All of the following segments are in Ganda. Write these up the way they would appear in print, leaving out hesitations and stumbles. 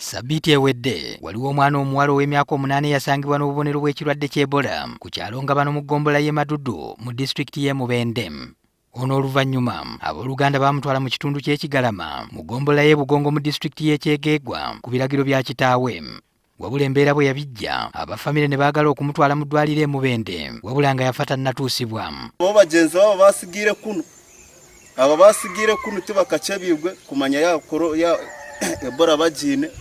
Sabbiiti ewedde waliwo omwana omuwala ow'emyaka 8 yasangibwa n'obubonero bw'ekirwadde ky'Ebola ku kyalo nga bano mu ggombolola y'e Madudu mu disitulikiti y'e Mubende. Ono oluvannyuma abooluganda baamutwala mu kitundu ky'Ekigarama mu ggombolola y'e Bugongo mu disitulikiti y'e Kyegegwa ku biragiro bya kitaawe. Wabula embeera bwe yabijja abafamire ne baagala okumutwala mu ddwaliro e Mubende wabula nga yafa tannatuusibwa. Bo bagenzi babo basigiire kuno abo basigiire kuno tibakakyabirwe kumanya ya Ebola bagiine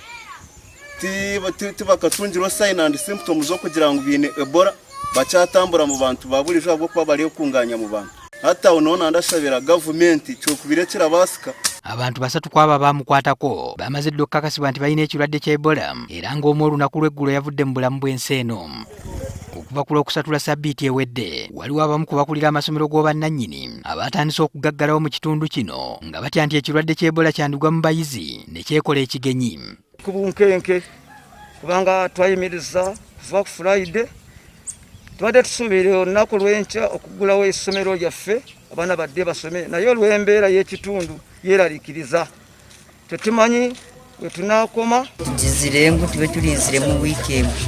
tibakatungirwa sign and symptoms zo kugira ngo biine Ebola bakyatambura mu bantu babulijwe bwo kuba bari okunganya mu bantu. Hata unaona ndashabira gavumenti kyokubirekera basika. Abantu basatu kwaba bamukwatako bamaze ddo okukakasibwa nti balina ekirwadde kya Ebola era ng'omu olunaku lw'eggulo yavudde mu bulamu bw'ensi eno. Okuva ku Lwokusatula sabbiiti ewedde waliwo abamu ku bakulira amasomero g'obwannanyini abaatandise okugaggalawo mu kitundu kino nga batya nti ekirwadde kya Ebola kyandigwa mu bayizi ne kyekola ekigenyi. Ku bunkenke kubanga twayimiriza kuva ku Friday tubadde tusuubira olunaku lw'enkya okuggulawo essomero lyaffe abaana badde basome naye olw'embeera y'ekitundu yeeraliikiriza tetumanyi we tunaakoma. Tugizirengu tube tulinzire mu wiikendi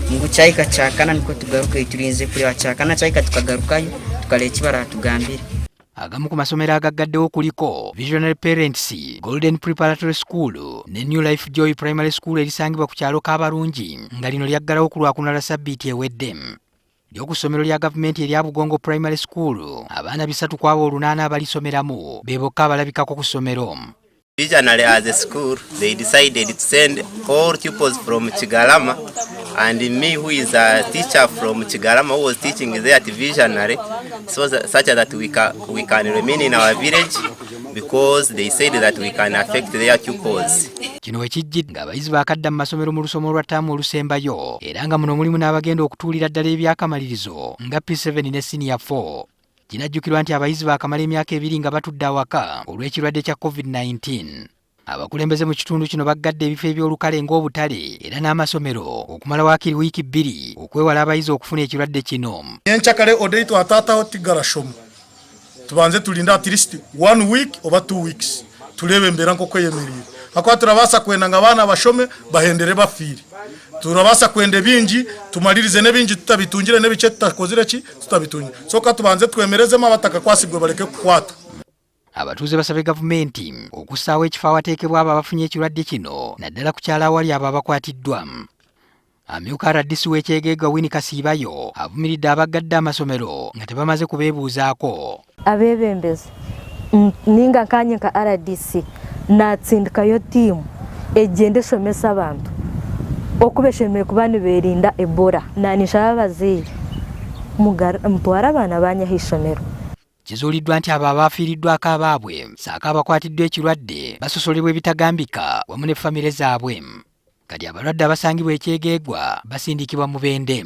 ngu kyayika kyakana niko tugaruka tulinze kureba kyakana kyayika tukagarukayo tukala ekibala tugambire. Agamu ku masomero agaggaddewo kuliko Visionary Parents Golden Preparatory School ne New Life Joy Primary School erisangibwa ku kyalo Kaabalungi nga lino lyaggalawo ku Lwakunala sabbiiti ewedde. Ku ssomero lya gavumenti erya Bugongo Primary School abaana 3 ku abo 8 abalisomeramu be bokka abalabikako ku ssomero. Visionary as a school, they decided to send all pupils from Kigarama, and me, who is a teacher from Kigarama, who was teaching there at Visionary, so such that we can remain in our village, because they said that we can affect their pupils. Kino ekijjidde ng'abayizi baakadda mu masomero mu lusomo lwa ttaamu olusembayo era nga muno mulimu n'abagenda okutuulira ddala ebyakamalirizo nga P7 ne Senior 4. Kinajjukirwa nti abayizi baakamala emyaka 2 nga batudde awaka olw'ekirwadde kya COVID-19. Abakulembeze mu kitundu kino baggadde ebifo eby'olukale ng'obutale era n'amasomero okumala waakiri wiiki 2 okwewala abayizi okufuna ekirwadde kino. Nyenkyakale odei twataataho tigarashomu tubanze tulinda at least 1 week oba 2 weeks tulebe embeera nk'okweyemerera akuba turabasa kwenda nga abaana bashome bahendere bafiire turabasa kwende bingi tumalirize nebingi tutabitungire nebice tutakozire ki tutabitungire soka tubanze twemerezemu abataka kwasigwe baleke kukwata. Abatuuze basabye gavumenti okussaawo ekifo awateekebwa abo abafunye ekirwadde kino naddala ku kyalo awali abo abakwatiddwa. Amyuka rdc w'Ekyegegwa Wini Kasiibayo avumiridde abaggadde amasomero nga tebamaze kubeebuuzaako. Abeebembezi ninga nkanye nka rdc natsindikayo ttiimu egenda esomesa abantu okubeshemere kuba nibeerinda Ebola nanisha abazeeyi mutwara abaana banyaho isomero. Kizuuliddwa nti abo abaafiiriddwako abaabwe saako abakwatiddwa ekirwadde basosolebwa ebitagambika wamu ne famire zaabwe. Kati abalwadde abasangibwa Ekyegegwa basindikibwa mu Mubende.